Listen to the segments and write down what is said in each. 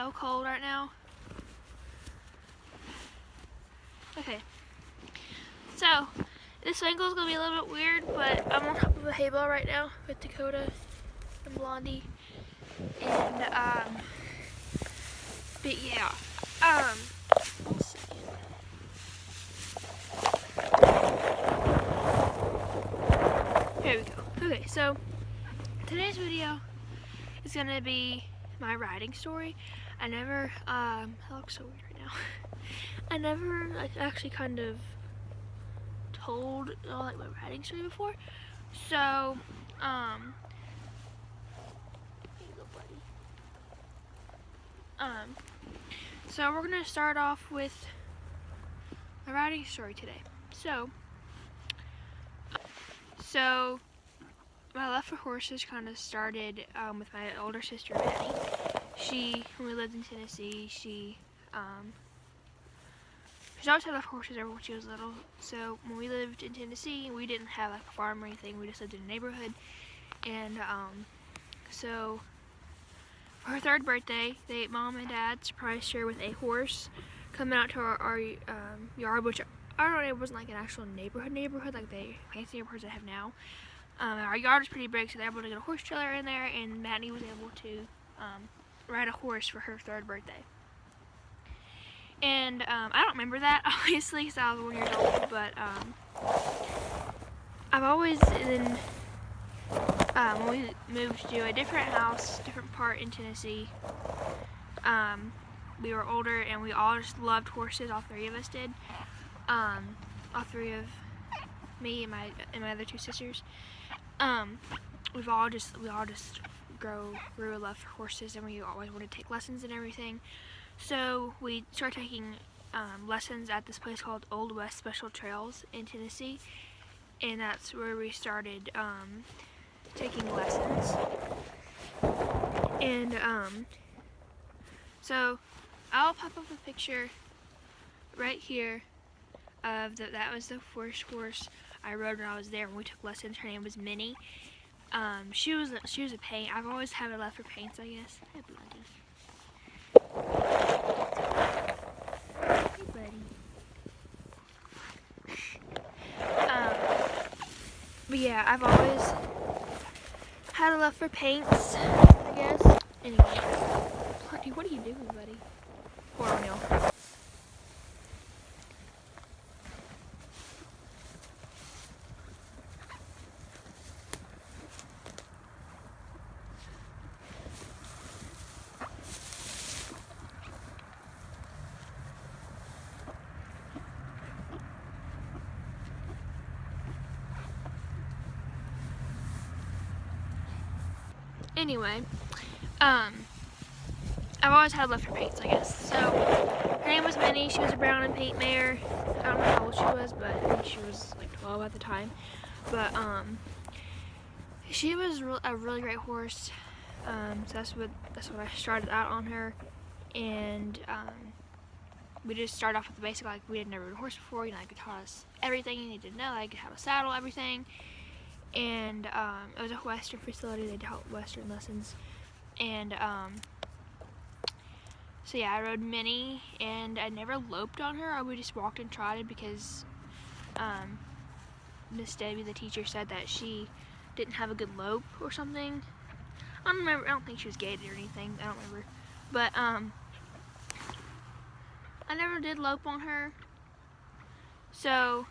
so cold right now. Okay, so this angle is gonna be a little bit weird, but I'm on top of a hay bale right now with Dakoda and Blondie, and but yeah, one second. Here we go. Okay, so today's video is gonna be my riding story. I never, that looks so weird right now. I never actually kind of told my riding story before. So, here you go, buddy. So we're gonna start off with my riding story today. So my love for horses kind of started with my older sister, Abbi. When we lived in Tennessee, she always had love for horses ever when she was little. So when we lived in Tennessee, we didn't have like a farm or anything. We just lived in a neighborhood. And so for her 3rd birthday, Mom and Dad surprised her with a horse coming out to our yard, which I don't know, it wasn't like an actual neighborhood like the fancy neighborhoods I have now. Our yard was pretty big, so they were able to get a horse trailer in there, and Maddie was able to ride a horse for her 3rd birthday. And I don't remember that, obviously, because I was 1 year old, but I've always been, when we moved to a different house, different part in Tennessee, we were older and we all just loved horses, all 3 of us did. All 3 of me and my other 2 sisters. We all just grew a love for horses, and we always wanted to take lessons and everything. So we started taking lessons at this place called Old West Special Trails in Tennessee, and that's where we started taking lessons. And so I'll pop up a picture right here of that was the first horse I rode when I was there when we took lessons. Her name was Minnie. She was a paint. I've always had a love for paints, I guess. Hey, Blondie. Hey, buddy. But yeah, I've always had a love for paints, I guess. Anyway, Blondie, what are you doing, buddy? Poor O'Neill. Anyway, I've always had a love for paints, I guess. So, her name was Minnie. She was a brown and paint mare. I don't know how old she was, but I think she was like 12 at the time. But, she was a really great horse. So that's what I started out on her. And, we just started off with the basic, like, we had never ridden a horse before. You know, like, it taught us everything you needed to know, like how to saddle, everything. And it was a Western facility. They taught Western lessons, and so yeah, I rode Minnie, and I never loped on her. We just walked and trotted because Miss Debbie, the teacher, said that she didn't have a good lope or something. I don't remember. I don't think she was gated or anything. I don't remember, but I never did lope on her. So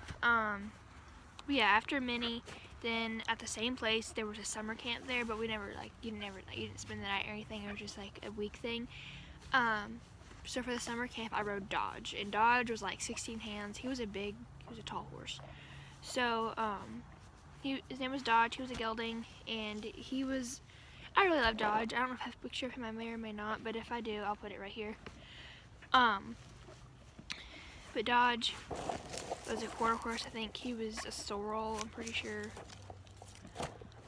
yeah, after Minnie. Then at the same place there was a summer camp there, but we never you didn't spend the night or anything. It was just like a week thing. So for the summer camp I rode Dodge, and Dodge was like 16 hands. He was a tall horse. So his name was Dodge. He was a gelding, and I really love Dodge. I don't know if I have a picture of him. I may or may not, but if I do, I'll put it right here. But Dodge was a quarter horse, I think. He was a sorrel, I'm pretty sure.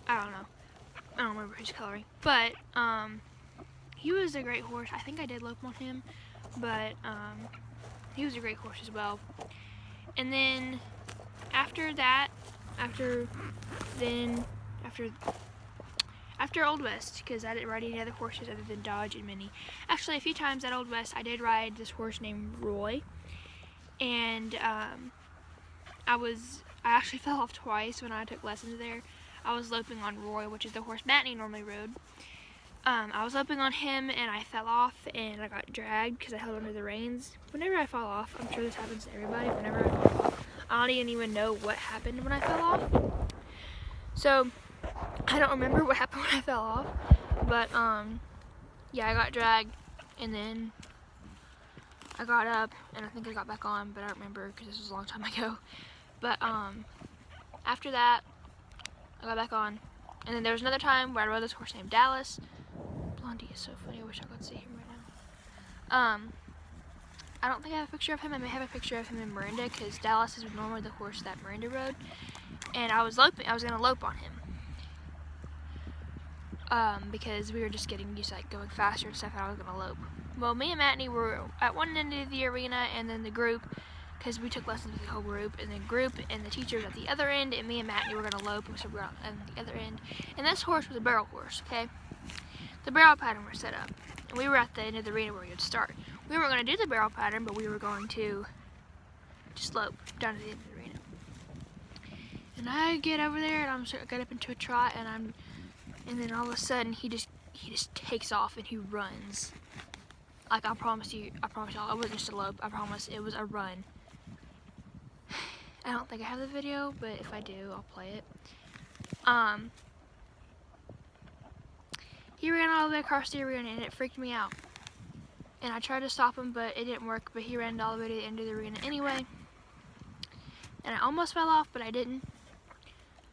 I don't know. I don't remember his coloring. But, he was a great horse. I think I did lope on him. But, he was a great horse as well. And then, after after Old West, because I didn't ride any other horses other than Dodge and Minnie. Actually, a few times at Old West, I did ride this horse named Roy, and I actually fell off twice when I took lessons there. I was loping on Roy, which is the horse Matney normally rode. I was loping on him, and I fell off, and I got dragged because I held onto the reins. Whenever I fall off, I'm sure this happens to everybody, whenever I fall off, I don't even know what happened when I fell off. So, I don't remember what happened when I fell off, but, yeah, I got dragged, and then I got up, and I think I got back on, but I don't remember because this was a long time ago. But, after that, I got back on, and then there was another time where I rode this horse named Dallas. Blondie is so funny, I wish I could see him right now. I don't think I have a picture of him. I may have a picture of him in Miranda, because Dallas is normally the horse that Miranda rode, and I was going to lope on him. Because we were just getting used to like going faster and stuff, and I was gonna lope. Well, me and Matney were at one end of the arena, and then the group, because we took lessons with the whole group, and the group and the teachers at the other end, and me and Matney were gonna lope, so we were on the other end. And this horse was a barrel horse, okay? The barrel pattern was set up, and we were at the end of the arena where we would start. We weren't gonna do the barrel pattern, but we were going to just lope down to the end of the arena. And I get over there, and I get up into a trot, and then all of a sudden he just takes off and he runs. Like I promise y'all, it wasn't just a lope. I promise it was a run. I don't think I have the video, but if I do, I'll play it. He ran all the way across the arena, and it freaked me out. And I tried to stop him, but it didn't work. But he ran all the way to the end of the arena anyway. And I almost fell off, but I didn't.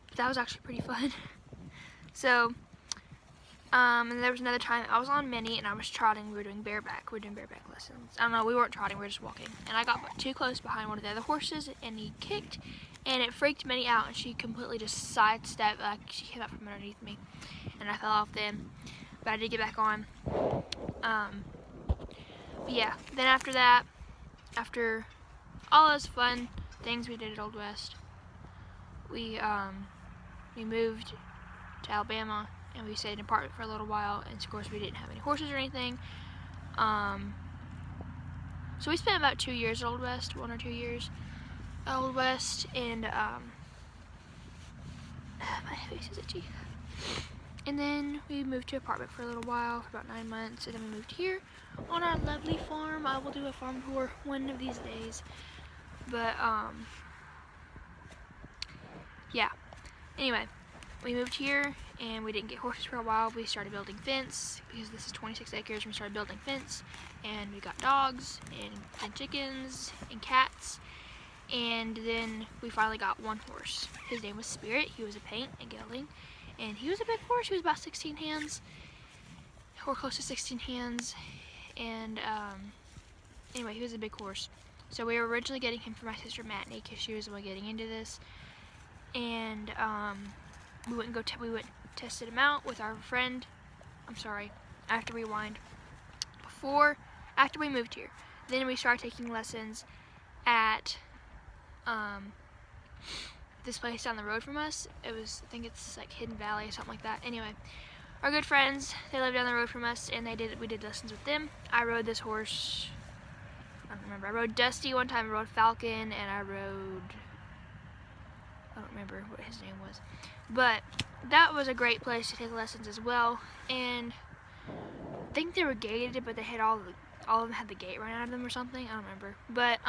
But that was actually pretty fun. So, and there was another time I was on Minnie and I was trotting. We were doing bareback. We were doing bareback lessons. I don't know, we weren't trotting, we were just walking. And I got too close behind one of the other horses, and he kicked, and it freaked Minnie out, and she completely just sidestepped, like she came up from underneath me, and I fell off then. But I did get back on. But yeah, then after that, after all those fun things we did at Old West, we moved to Alabama, and we stayed in an apartment for a little while, and of course we didn't have any horses or anything. So we spent about 2 years at Old West, 1 or 2 years at Old West, and my face is itchy. And then we moved to an apartment for a little while, for about 9 months, and then we moved here on our lovely farm. I will do a farm tour one of these days. But yeah. Anyway, we moved here, and we didn't get horses for a while. We started building fence, because this is 26 acres, and we started building fence, and we got dogs, and chickens, and cats, and then we finally got one horse. His name was Spirit. He was a paint and gelding, and he was a big horse. He was about 16 hands, or close to 16 hands, and anyway, he was a big horse. So we were originally getting him for my sister Matney, because she was the one getting into this, and we went and tested him out with our friend. I'm sorry, I have to rewind. After we moved here, then we started taking lessons at this place down the road from us. It was, I think it's like Hidden Valley or something like that. Anyway, our good friends, they lived down the road from us, and we did lessons with them. I rode this horse, I don't remember. I rode Dusty one time, I rode Falcon, and I don't remember what his name was. But that was a great place to take lessons as well. And I think they were gated, but they had all of them had the gate right out of them or something. I don't remember. But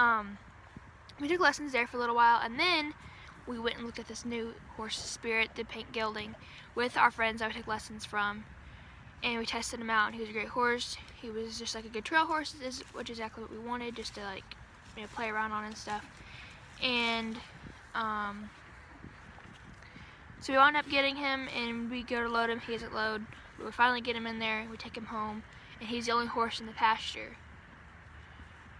we took lessons there for a little while, and then we went and looked at this new horse, Spirit, the paint gelding, with our friends that we took lessons from. And we tested him out, and he was a great horse. He was just like a good trail horse, which is exactly what we wanted, just to like, play around on and stuff. And so we wound up getting him, and we go to load him. He doesn't load. But we finally get him in there, and we take him home, and he's the only horse in the pasture.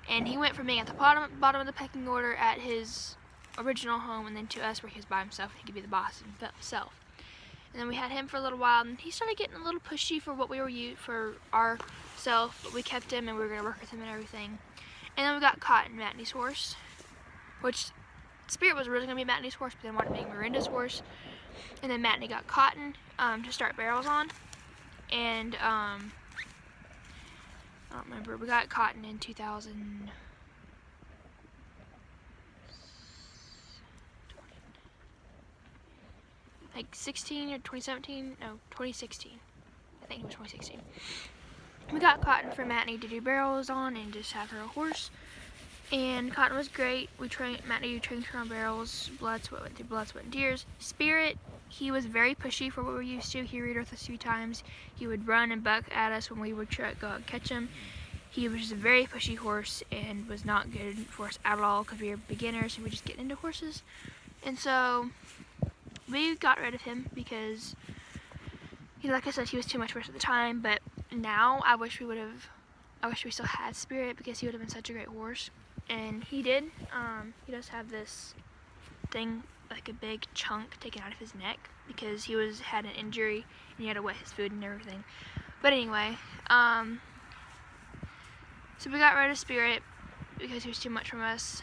And he went from being at the bottom of the pecking order at his original home, and then to us where he was by himself. He could be the boss himself. And then we had him for a little while, and he started getting a little pushy for what we were for ourselves, but we kept him, and we were going to work with him and everything. And then we got caught in Matney's horse, which Spirit was originally going to be Matney's horse, but then wanted to make Miranda's horse. And then Matt and I got cotton to start barrels on. And I don't remember, we got cotton in 2000. Like 16 or 2017? No, 2016. I think it was 2016. We got cotton for Matt and I to do barrels on and just have her a horse. And cotton was great. Matt and I trained her on barrels. Blood, sweat, went through blood, sweat, and tears. Spirit, he was very pushy for what we're used to. He rode with us a few times. He would run and buck at us when we would try to go out and catch him. He was just a very pushy horse and was not good for us at all because we were beginners and we just get into horses. And so we got rid of him because, like I said, he was too much for us at the time. But now I wish we still had Spirit because he would have been such a great horse. And he did. He does have this thing, like a big chunk taken out of his neck because he had an injury and he had to wet his food and everything. But anyway, so we got rid of Spirit because he was too much from us.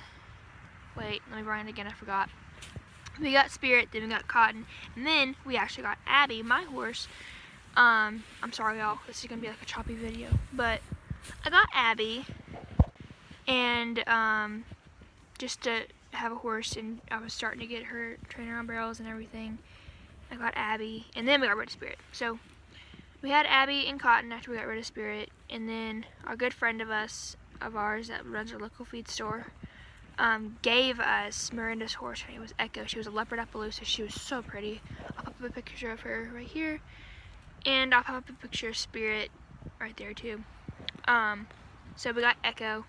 Wait, let me run it again, I forgot. We got Spirit, then we got Cotton, and then we actually got Abby, my horse. I'm sorry y'all, this is gonna be like a choppy video, but I got Abby, and just to have a horse, and I was starting to get her, train her on barrels and everything. I got Abby, and then we got rid of Spirit. So we had Abby and Cotton after we got rid of Spirit, and then our good friend of ours that runs our local feed store, gave us Miranda's horse. Her name was Echo. She was a leopard Appaloosa. She was so pretty. I'll pop up a picture of her right here, and I'll pop up a picture of Spirit right there too. So we got Echo,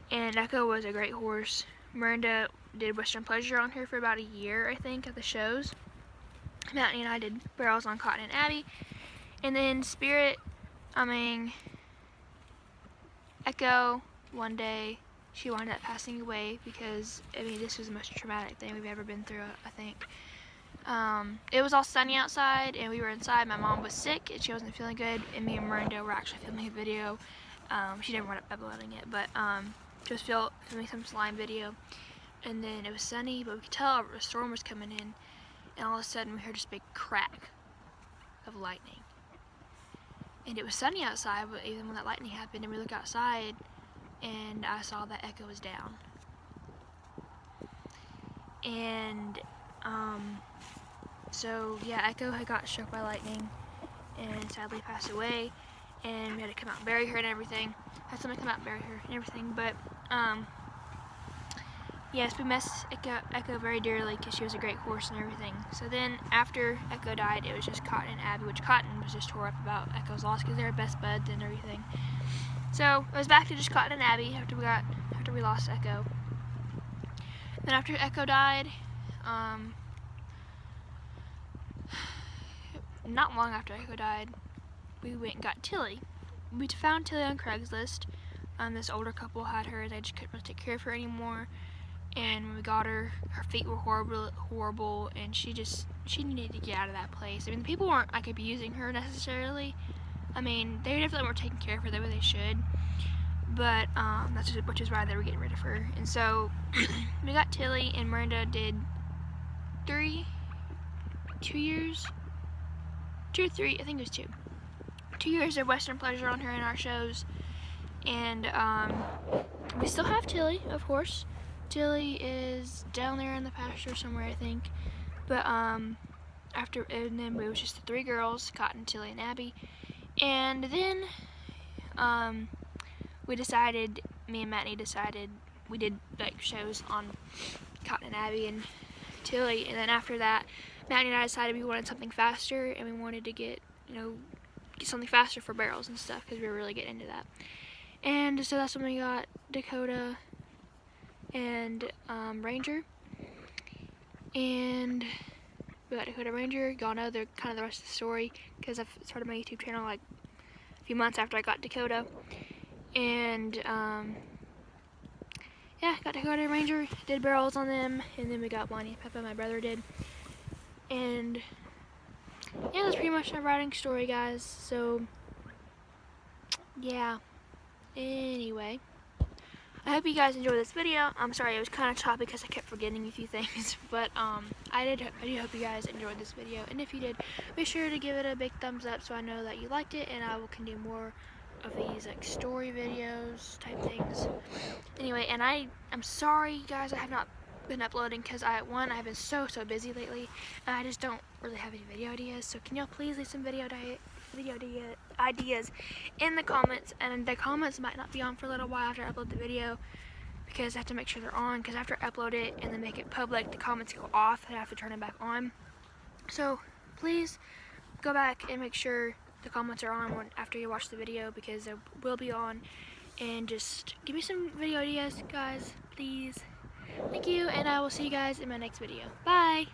and Echo was a great horse. Miranda did Western Pleasure on her for about a year, I think, at the shows. Matt and I did barrels on Cotton and Abby, and then Spirit, Echo, one day she wound up passing away because, this was the most traumatic thing we've ever been through, I think. It was all sunny outside, and we were inside. My mom was sick, and she wasn't feeling good, and me and Miranda were actually filming a video. She didn't want to uploading it, but just filming some slime video. And then it was sunny, but we could tell a storm was coming in, and all of a sudden we heard this big crack of lightning. And it was sunny outside, but even when that lightning happened, and we looked outside, and I saw that Echo was down. And so yeah, Echo had got struck by lightning and sadly passed away, and we had to come out and bury her and everything. Had someone come out and bury her and everything, but yes, we miss Echo very dearly because she was a great horse and everything. So then after Echo died, it was just Cotton and Abby, which Cotton was just tore up about Echo's loss because they were best buds and everything. So it was back to just Cotton and Abby after we lost Echo. Then after Echo died, not long after Echo died, we went and got Tilly. We found Tilly on Craigslist. This older couple had her. They just couldn't really take care of her anymore. And when we got her, her feet were horrible, and she needed to get out of that place. The people weren't like abusing her necessarily. They definitely weren't taking care of her the way they should. But which is why they were getting rid of her. And so we got Tilly, and Miranda did 2 years, 2 or 3, I think it was 2. 2 years of Western Pleasure on her in our shows. And we still have Tilly, of course. Tilly is down there in the pasture somewhere, I think. But and then it was just the 3 girls, Cotton, Tilly, and Abby. And then me and Matt decided, we did like shows on Cotton and Abby and Tilly, and then after that, Matt and I decided we wanted something faster, and we wanted to get something faster for barrels and stuff because we were really getting into that. And so that's when we got Dakoda and Ranger, and we got Dakoda Ranger. Y'all know the rest of the story because I've started my YouTube channel like a few months after I got Dakoda. And yeah, got Dakoda Ranger, did barrels on them, and then we got Bonnie and Peppa, my brother did. And yeah, that's pretty much my riding story, guys. So yeah, anyway, I hope you guys enjoyed this video. I'm sorry it was kind of choppy because I kept forgetting a few things, but I do hope you guys enjoyed this video, and if you did, be sure to give it a big thumbs up so I know that you liked it, and I will continue more of these like story videos type things. Anyway, and I'm sorry guys, I have not been uploading because I've been so busy lately, and I just don't really have any video ideas. So can y'all please leave some video ideas in the comments, and the comments might not be on for a little while after I upload the video because I have to make sure they're on, because after I upload it and then make it public, the comments go off and I have to turn them back on. So please go back and make sure the comments are on after you watch the video, because they will be on, and just give me some video ideas guys, please. Thank you, and I will see you guys in my next video. Bye!